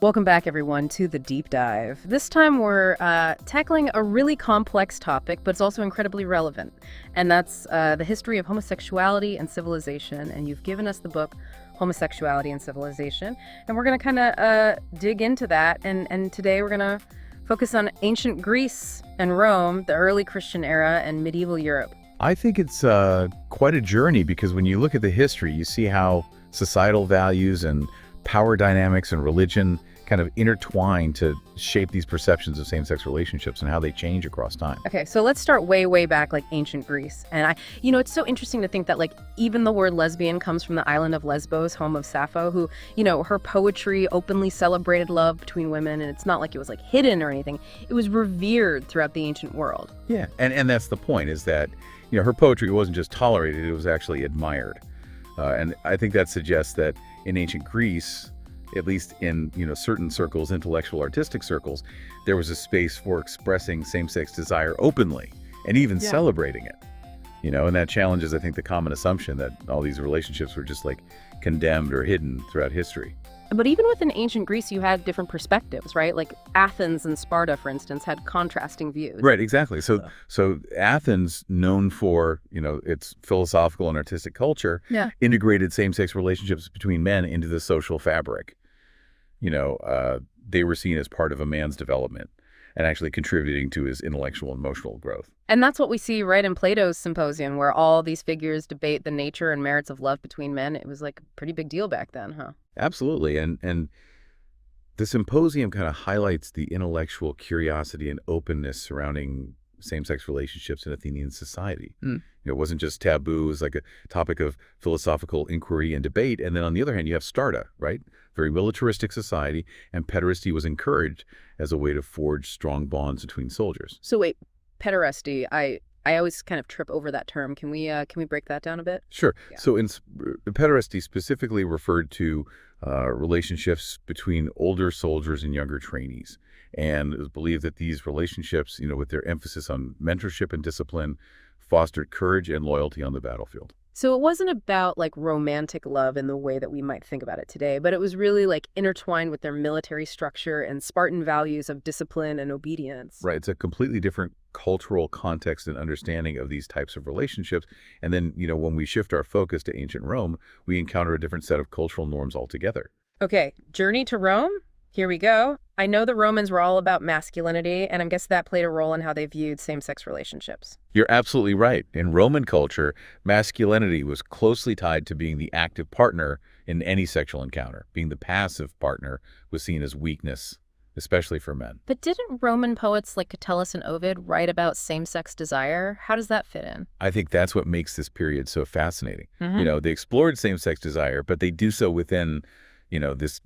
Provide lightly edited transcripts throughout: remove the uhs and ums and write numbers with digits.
Welcome back, everyone, to the deep dive. This time we're tackling a really complex topic, but it's also incredibly relevant, and that's the history of homosexuality and civilization. And you've given us the book Homosexuality and Civilization, and we're going to kind of dig into that. And today we're going to focus on ancient Greece and Rome, the early Christian era, and medieval Europe. I think it's quite a journey because when you look at the history, you see how societal values and power dynamics and religion kind of intertwine to shape these perceptions of same-sex relationships and how they change across time. Okay, so let's start way back, like ancient Greece. And it's so interesting to think that like even the word lesbian comes from the island of Lesbos, home of Sappho, who, her poetry openly celebrated love between women. And it's not like it was like hidden or anything. It was revered throughout the ancient world. Yeah, and that's the point, is that, her poetry wasn't just tolerated, it was actually admired. And I think that suggests that in ancient Greece, at least in certain circles, intellectual artistic circles, there was a space for expressing same-sex desire openly and even celebrating it. And that challenges, I think, the common assumption that all these relationships were just like condemned or hidden throughout history. But even within ancient Greece, you had different perspectives, right? Like Athens and Sparta, for instance, had contrasting views. Right, exactly. So Athens, known for, its philosophical and artistic culture, integrated same-sex relationships between men into the social fabric. They were seen as part of a man's development and actually contributing to his intellectual and emotional growth. And that's what we see right in Plato's Symposium, where all these figures debate the nature and merits of love between men. It was like a pretty big deal back then, huh? Absolutely. And the symposium kind of highlights the intellectual curiosity and openness surrounding same-sex relationships in Athenian society. It wasn't just taboo, it was like a topic of philosophical inquiry and debate. And then on the other hand, you have Sparta, right? Very militaristic society, and pederasty was encouraged as a way to forge strong bonds between soldiers. So wait, pederasty, I always kind of trip over that term. Can we break that down a bit? Sure. Yeah. So pederasty specifically referred to relationships between older soldiers and younger trainees. And it was believed that these relationships, with their emphasis on mentorship and discipline, fostered courage and loyalty on the battlefield. So it wasn't about like romantic love in the way that we might think about it today, but it was really like intertwined with their military structure and Spartan values of discipline and obedience. Right. It's a completely different cultural context and understanding of these types of relationships. And then, when we shift our focus to ancient Rome, we encounter a different set of cultural norms altogether. Okay, journey to Rome? Here we go. I know the Romans were all about masculinity, and I guess that played a role in how they viewed same-sex relationships. You're absolutely right. In Roman culture, masculinity was closely tied to being the active partner in any sexual encounter. Being the passive partner was seen as weakness, especially for men. But didn't Roman poets like Catullus and Ovid write about same-sex desire? How does that fit in? I think that's what makes this period so fascinating. They explored same-sex desire, but they do so within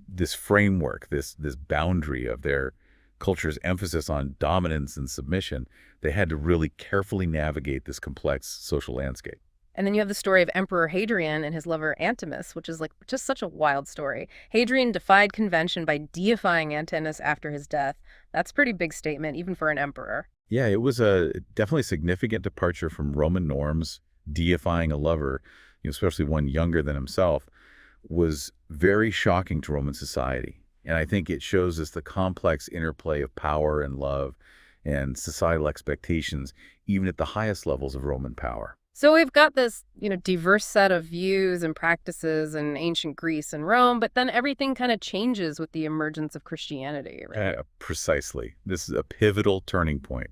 this framework, this boundary of their culture's emphasis on dominance and submission. They had to really carefully navigate this complex social landscape. And then you have the story of Emperor Hadrian and his lover Antimus, which is like just such a wild story. Hadrian defied convention by deifying Antinous after his death. That's a pretty big statement, even for an emperor. Yeah, it was a definitely significant departure from Roman norms. Deifying a lover, especially one younger than himself, was very shocking to Roman society. And I think it shows us the complex interplay of power and love and societal expectations, even at the highest levels of Roman power. So we've got this, diverse set of views and practices in ancient Greece and Rome, but then everything kind of changes with the emergence of Christianity, right? Precisely. This is a pivotal turning point.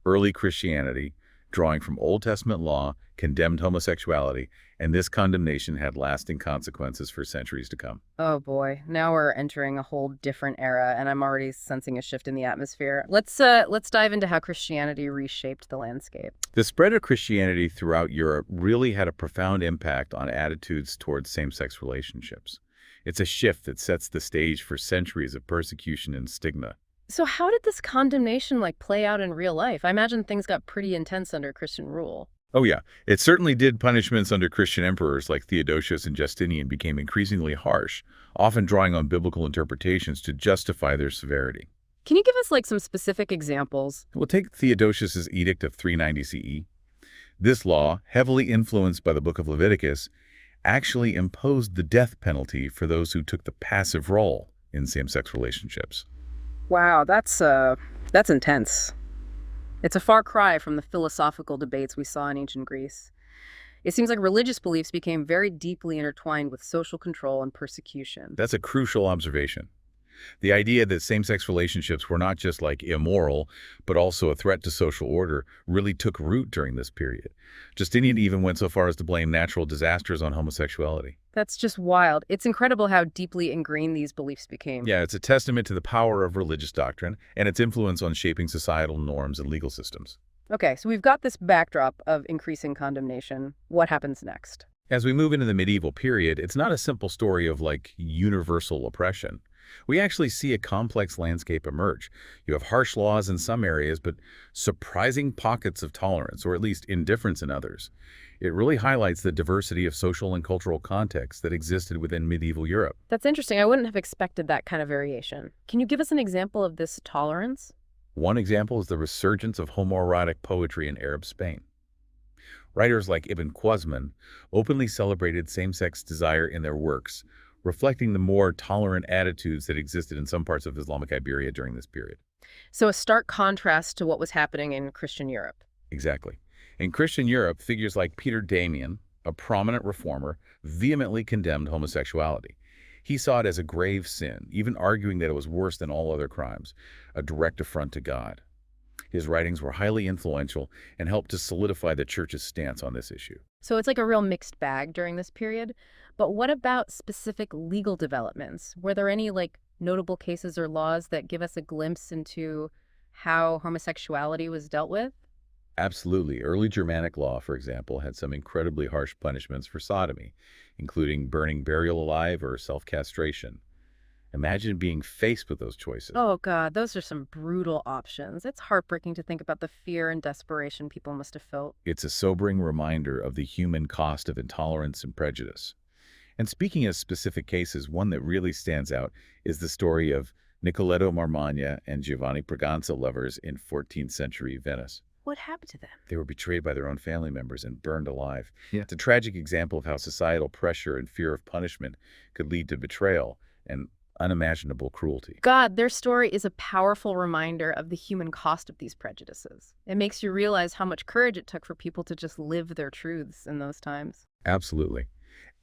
Early Christianity, drawing from Old Testament law, condemned homosexuality, and this condemnation had lasting consequences for centuries to come. Oh boy, now we're entering a whole different era, and I'm already sensing a shift in the atmosphere. Let's dive into how Christianity reshaped the landscape. The spread of Christianity throughout Europe really had a profound impact on attitudes towards same-sex relationships. It's a shift that sets the stage for centuries of persecution and stigma. So how did this condemnation play out in real life? I imagine things got pretty intense under Christian rule. Oh yeah, it certainly did. Punishments under Christian emperors like Theodosius and Justinian became increasingly harsh, often drawing on biblical interpretations to justify their severity. Can you give us some specific examples? We'll take Theodosius's Edict of 390 CE. This law, heavily influenced by the book of Leviticus, actually imposed the death penalty for those who took the passive role in same-sex relationships. Wow, that's intense. It's a far cry from the philosophical debates we saw in ancient Greece. It seems like religious beliefs became very deeply intertwined with social control and persecution. That's a crucial observation. The idea that same-sex relationships were not just like immoral, but also a threat to social order really took root during this period. Justinian even went so far as to blame natural disasters on homosexuality. That's just wild. It's incredible how deeply ingrained these beliefs became. Yeah, it's a testament to the power of religious doctrine and its influence on shaping societal norms and legal systems. Okay, so we've got this backdrop of increasing condemnation. What happens next? As we move into the medieval period, it's not a simple story of like universal oppression. We actually see a complex landscape emerge. You have harsh laws in some areas, but surprising pockets of tolerance, or at least indifference in others. It really highlights the diversity of social and cultural contexts that existed within medieval Europe. That's interesting. I wouldn't have expected that kind of variation. Can you give us an example of this tolerance? One example is the resurgence of homoerotic poetry in Arab Spain. Writers like Ibn Qasman openly celebrated same-sex desire in their works, reflecting the more tolerant attitudes that existed in some parts of Islamic Iberia during this period. So a stark contrast to what was happening in Christian Europe. Exactly. In Christian Europe, figures like Peter Damian, a prominent reformer, vehemently condemned homosexuality. He saw it as a grave sin, even arguing that it was worse than all other crimes, a direct affront to God. His writings were highly influential and helped to solidify the Church's stance on this issue. So it's like a real mixed bag during this period. But what about specific legal developments? Were there any notable cases or laws that give us a glimpse into how homosexuality was dealt with? Absolutely. Early Germanic law, for example, had some incredibly harsh punishments for sodomy, including burning burial alive or self-castration. Imagine being faced with those choices. Oh God, those are some brutal options. It's heartbreaking to think about the fear and desperation people must have felt. It's a sobering reminder of the human cost of intolerance and prejudice. And speaking of specific cases, one that really stands out is the story of Nicoletto Marmagna and Giovanni Braganza lovers in 14th century Venice. What happened to them? They were betrayed by their own family members and burned alive. Yeah. It's a tragic example of how societal pressure and fear of punishment could lead to betrayal and unimaginable cruelty. God, their story is a powerful reminder of the human cost of these prejudices. It makes you realize how much courage it took for people to just live their truths in those times. Absolutely.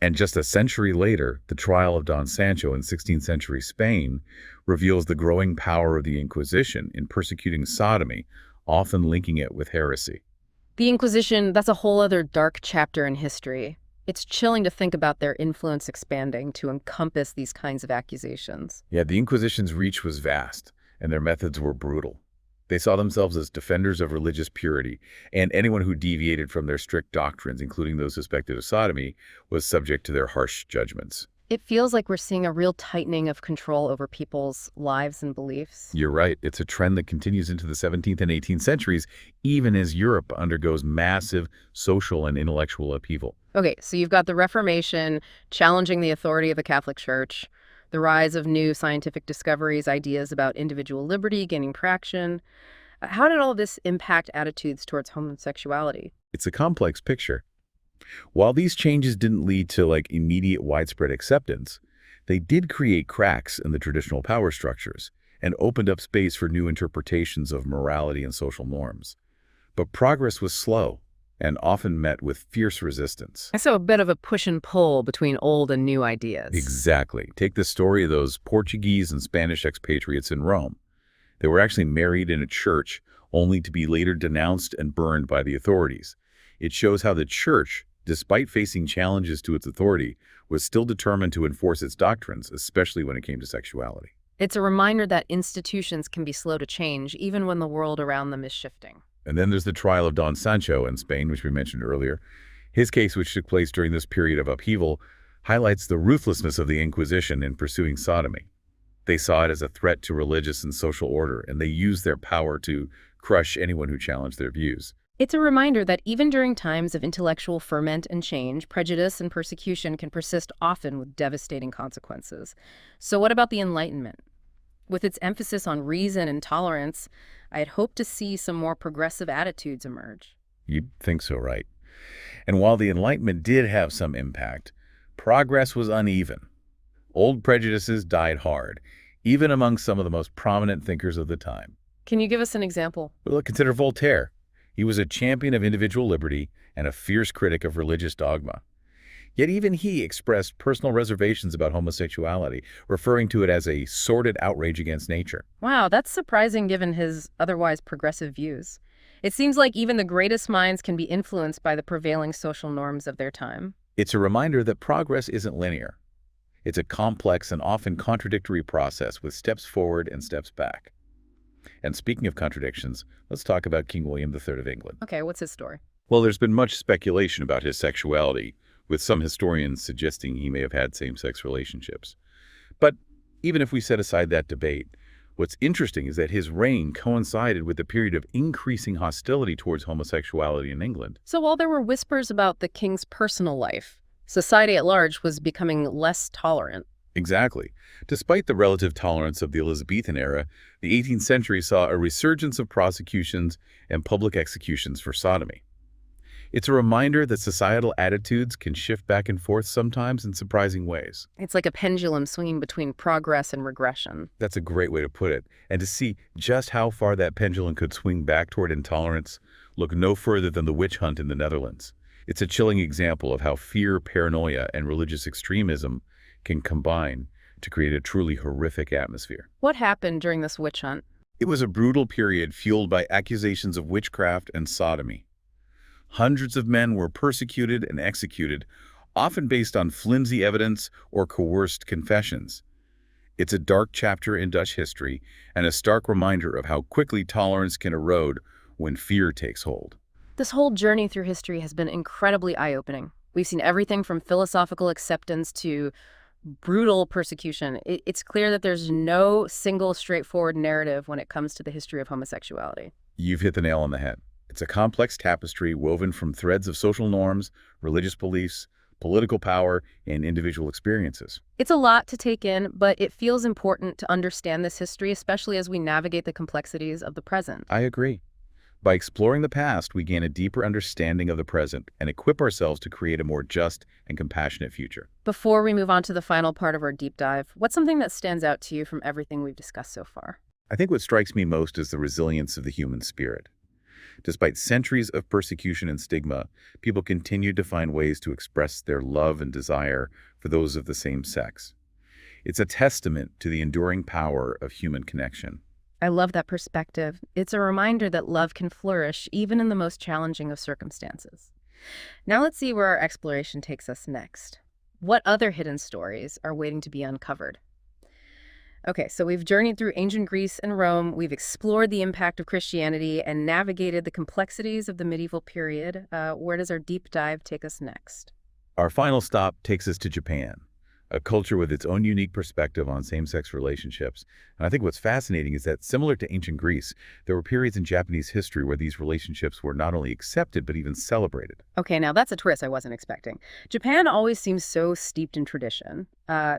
And just a century later, the trial of Don Sancho in 16th century Spain reveals the growing power of the Inquisition in persecuting sodomy, often linking it with heresy. The Inquisition, that's a whole other dark chapter in history. It's chilling to think about their influence expanding to encompass these kinds of accusations. Yeah, the Inquisition's reach was vast, and their methods were brutal. They saw themselves as defenders of religious purity, and anyone who deviated from their strict doctrines, including those suspected of sodomy, was subject to their harsh judgments. It feels like we're seeing a real tightening of control over people's lives and beliefs. You're right. It's a trend that continues into the 17th and 18th centuries, even as Europe undergoes massive social and intellectual upheaval. Okay, so you've got the Reformation challenging the authority of the Catholic Church, the rise of new scientific discoveries, ideas about individual liberty gaining traction. How did all this impact attitudes towards homosexuality? It's a complex picture. While these changes didn't lead to immediate widespread acceptance, they did create cracks in the traditional power structures and opened up space for new interpretations of morality and social norms. But progress was slow and often met with fierce resistance. So a bit of a push and pull between old and new ideas. Exactly. Take the story of those Portuguese and Spanish expatriates in Rome. They were actually married in a church only to be later denounced and burned by the authorities. It shows how the church, despite facing challenges to its authority, was still determined to enforce its doctrines, especially when it came to sexuality. It's a reminder that institutions can be slow to change, even when the world around them is shifting. And then there's the trial of Don Sancho in Spain, which we mentioned earlier. His case, which took place during this period of upheaval, highlights the ruthlessness of the Inquisition in pursuing sodomy. They saw it as a threat to religious and social order, and they used their power to crush anyone who challenged their views. It's a reminder that even during times of intellectual ferment and change, prejudice and persecution can persist, often with devastating consequences. So what about the Enlightenment? With its emphasis on reason and tolerance, I had hoped to see some more progressive attitudes emerge. You'd think so, right? And while the Enlightenment did have some impact, progress was uneven. Old prejudices died hard, even among some of the most prominent thinkers of the time. Can you give us an example? Well, consider Voltaire. He was a champion of individual liberty and a fierce critic of religious dogma. Yet even he expressed personal reservations about homosexuality, referring to it as a sordid outrage against nature. Wow, that's surprising given his otherwise progressive views. It seems like even the greatest minds can be influenced by the prevailing social norms of their time. It's a reminder that progress isn't linear. It's a complex and often contradictory process with steps forward and steps back. And speaking of contradictions, let's talk about King William III of England. Okay, what's his story? Well, there's been much speculation about his sexuality, with some historians suggesting he may have had same-sex relationships. But even if we set aside that debate, what's interesting is that his reign coincided with a period of increasing hostility towards homosexuality in England. So while there were whispers about the king's personal life, society at large was becoming less tolerant. Exactly. Despite the relative tolerance of the Elizabethan era, the 18th century saw a resurgence of prosecutions and public executions for sodomy. It's a reminder that societal attitudes can shift back and forth sometimes in surprising ways. It's like a pendulum swinging between progress and regression. That's a great way to put it. And to see just how far that pendulum could swing back toward intolerance, look no further than the witch hunt in the Netherlands. It's a chilling example of how fear, paranoia, and religious extremism can combine to create a truly horrific atmosphere. What happened during this witch hunt? It was a brutal period fueled by accusations of witchcraft and sodomy. Hundreds of men were persecuted and executed, often based on flimsy evidence or coerced confessions. It's a dark chapter in Dutch history and a stark reminder of how quickly tolerance can erode when fear takes hold. This whole journey through history has been incredibly eye-opening. We've seen everything from philosophical acceptance to brutal persecution. It's clear that there's no single straightforward narrative when it comes to the history of homosexuality. You've hit the nail on the head. It's a complex tapestry woven from threads of social norms, religious beliefs, political power, and individual experiences. It's a lot to take in, but it feels important to understand this history, especially as we navigate the complexities of the present. I agree. By exploring the past, we gain a deeper understanding of the present and equip ourselves to create a more just and compassionate future. Before we move on to the final part of our deep dive, what's something that stands out to you from everything we've discussed so far? I think what strikes me most is the resilience of the human spirit. Despite centuries of persecution and stigma, people continued to find ways to express their love and desire for those of the same sex. It's a testament to the enduring power of human connection. I love that perspective. It's a reminder that love can flourish even in the most challenging of circumstances. Now let's see where our exploration takes us next. What other hidden stories are waiting to be uncovered? Okay, so we've journeyed through ancient Greece and Rome, we've explored the impact of Christianity, and navigated the complexities of the medieval period. Where does our deep dive take us next? Our final stop takes us to Japan, a culture with its own unique perspective on same-sex relationships. And I think what's fascinating is that, similar to ancient Greece, there were periods in Japanese history where these relationships were not only accepted, but even celebrated. Okay, now that's a twist I wasn't expecting. Japan always seems so steeped in tradition.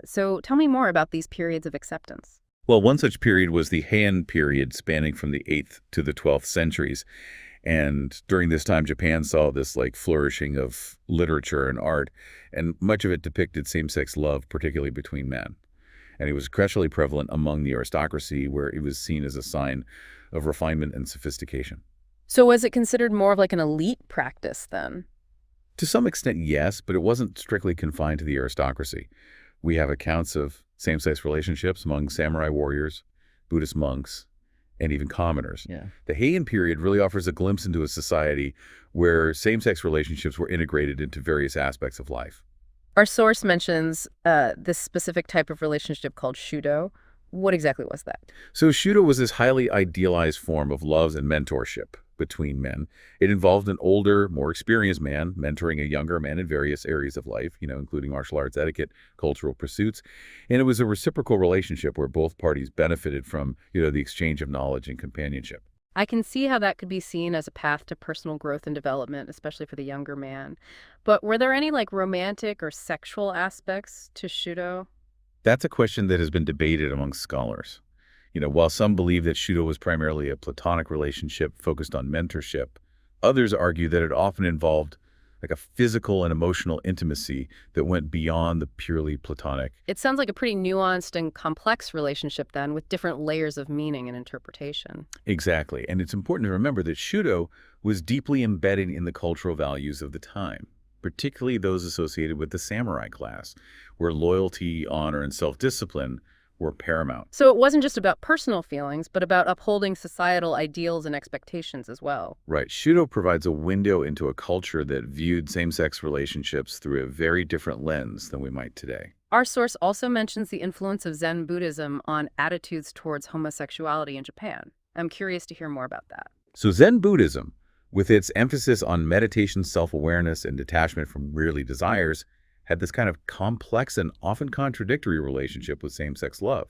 So tell me more about these periods of acceptance. Well, one such period was the Heian period, spanning from the 8th to the 12th centuries. And during this time, Japan saw this flourishing of literature and art, and much of it depicted same-sex love, particularly between men. And it was especially prevalent among the aristocracy, where it was seen as a sign of refinement and sophistication. So was it considered more of like an elite practice then? To some extent, yes, but it wasn't strictly confined to the aristocracy. We have accounts of same-sex relationships among samurai warriors, Buddhist monks, and even commoners. Yeah. The Heian period really offers a glimpse into a society where same-sex relationships were integrated into various aspects of life. Our source mentions this specific type of relationship called shudo. What exactly was that? So shudo was this highly idealized form of love and mentorship between men. It involved an older, more experienced man mentoring a younger man in various areas of life, including martial arts etiquette, cultural pursuits. And it was a reciprocal relationship where both parties benefited from, the exchange of knowledge and companionship. I can see how that could be seen as a path to personal growth and development, especially for the younger man. But were there any romantic or sexual aspects to shudo? That's a question that has been debated among scholars. While some believe that shudo was primarily a platonic relationship focused on mentorship, others argue that it often involved like a physical and emotional intimacy that went beyond the purely platonic. It sounds like a pretty nuanced and complex relationship then, with different layers of meaning and interpretation. Exactly. And it's important to remember that Shudo was deeply embedded in the cultural values of the time, particularly those associated with the samurai class, where loyalty, honor, and self-discipline were paramount. So it wasn't just about personal feelings, but about upholding societal ideals and expectations as well. Right. Shudo provides a window into a culture that viewed same-sex relationships through a very different lens than we might today. Our source also mentions the influence of Zen Buddhism on attitudes towards homosexuality in Japan. I'm curious to hear more about that. So Zen Buddhism, with its emphasis on meditation, self-awareness, and detachment from merely desires, had this kind of complex and often contradictory relationship with same-sex love.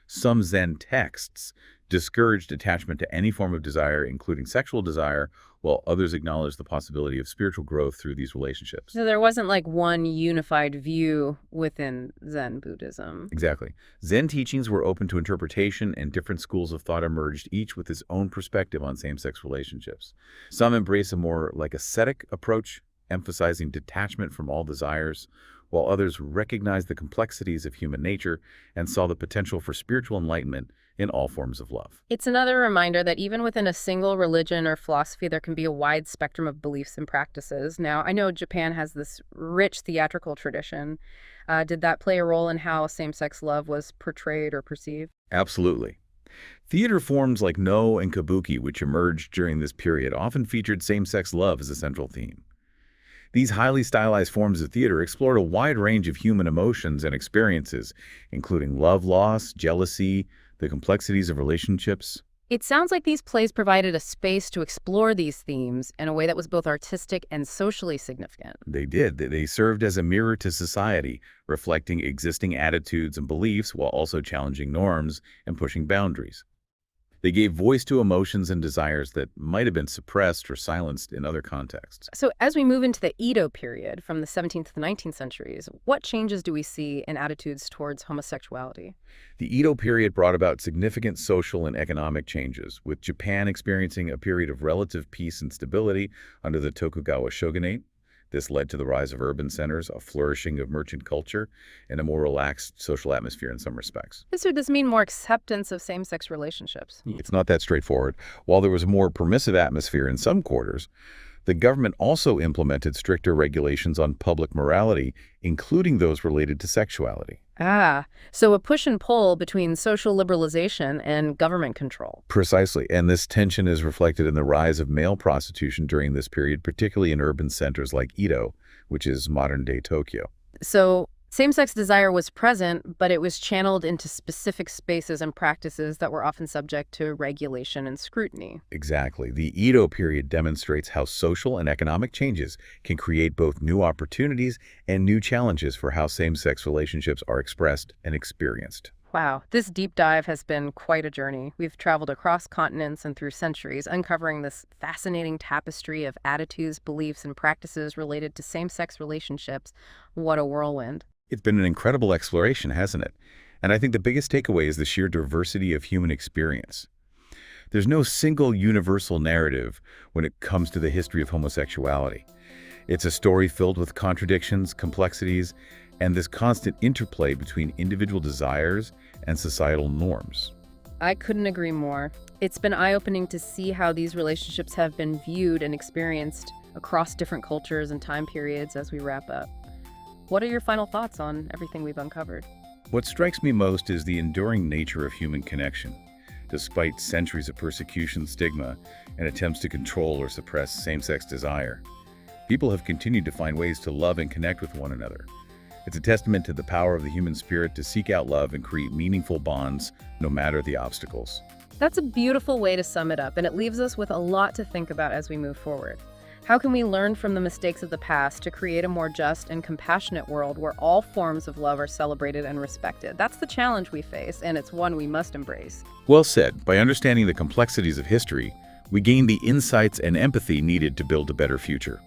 Some Zen texts discouraged attachment to any form of desire, including sexual desire, while others acknowledged the possibility of spiritual growth through these relationships. So there wasn't like one unified view within Zen Buddhism. Exactly. Zen teachings were open to interpretation, and different schools of thought emerged, each with its own perspective on same-sex relationships. Some embrace a more like ascetic approach, emphasizing detachment from all desires, while others recognized the complexities of human nature and saw the potential for spiritual enlightenment in all forms of love. It's another reminder that even within a single religion or philosophy, there can be a wide spectrum of beliefs and practices. Now, I know Japan has this rich theatrical tradition. Did that play a role in how same-sex love was portrayed or perceived? Absolutely. Theater forms like No and Kabuki, which emerged during this period, often featured same-sex love as a central theme. These highly stylized forms of theater explored a wide range of human emotions and experiences, including love loss, jealousy, the complexities of relationships. It sounds like these plays provided a space to explore these themes in a way that was both artistic and socially significant. They did. They served as a mirror to society, reflecting existing attitudes and beliefs while also challenging norms and pushing boundaries. They gave voice to emotions and desires that might have been suppressed or silenced in other contexts. So as we move into the Edo period, from the 17th to the 19th centuries, what changes do we see in attitudes towards homosexuality? The Edo period brought about significant social and economic changes, with Japan experiencing a period of relative peace and stability under the Tokugawa shogunate. This led to the rise of urban centers, a flourishing of merchant culture, and a more relaxed social atmosphere in some respects. So does this mean more acceptance of same-sex relationships? It's not that straightforward. While there was a more permissive atmosphere in some quarters, the government also implemented stricter regulations on public morality, including those related to sexuality. So a push and pull between social liberalization and government control. Precisely, and this tension is reflected in the rise of male prostitution during this period, particularly in urban centers like Edo, which is modern-day Tokyo. So same-sex desire was present, but it was channeled into specific spaces and practices that were often subject to regulation and scrutiny. Exactly. The Edo period demonstrates how social and economic changes can create both new opportunities and new challenges for how same-sex relationships are expressed and experienced. Wow, this deep dive has been quite a journey. We've traveled across continents and through centuries, uncovering this fascinating tapestry of attitudes, beliefs, and practices related to same-sex relationships. What a whirlwind. It's been an incredible exploration, hasn't it? And I think the biggest takeaway is the sheer diversity of human experience. There's no single universal narrative when it comes to the history of homosexuality. It's a story filled with contradictions, complexities, and this constant interplay between individual desires and societal norms. I couldn't agree more. It's been eye-opening to see how these relationships have been viewed and experienced across different cultures and time periods as we wrap up. What are your final thoughts on everything we've uncovered? What strikes me most is the enduring nature of human connection. Despite centuries of persecution, stigma, and attempts to control or suppress same-sex desire, people have continued to find ways to love and connect with one another. It's a testament to the power of the human spirit to seek out love and create meaningful bonds, no matter the obstacles. That's a beautiful way to sum it up, and it leaves us with a lot to think about as we move forward. How can we learn from the mistakes of the past to create a more just and compassionate world where all forms of love are celebrated and respected? That's the challenge we face, and it's one we must embrace. Well said. By understanding the complexities of history, we gain the insights and empathy needed to build a better future.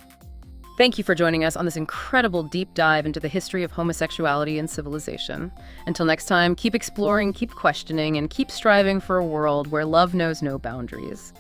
Thank you for joining us on this incredible deep dive into the history of homosexuality and civilization. Until next time, keep exploring, keep questioning, and keep striving for a world where love knows no boundaries.